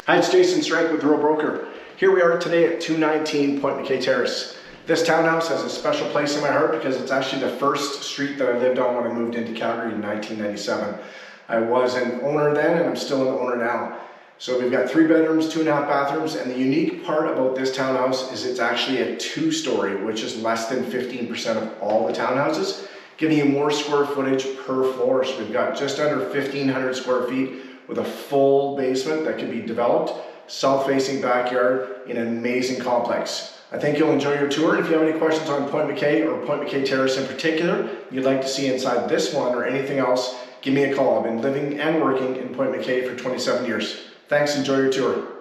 Hi, it's Jason Strank with Real Broker. Here we are today at 219 Point McKay Terrace. This townhouse has a special place in my heart because it's actually the first street that I lived on when I moved into Calgary in 1997. I was an owner then and I'm still an owner now. So we've got 3 bedrooms, 2.5 bathrooms, and the unique part about this townhouse is it's actually a 2-story, which is less than 15% of all the townhouses, giving you more square footage per floor. So we've got just under 1,500 square feet with a full basement that can be developed, south-facing backyard in an amazing complex. I think you'll enjoy your tour. If you have any questions on Point McKay or Point McKay Terrace in particular, you'd like to see inside this one or anything else, give me a call. I've been living and working in Point McKay for 27 years. Thanks, enjoy your tour.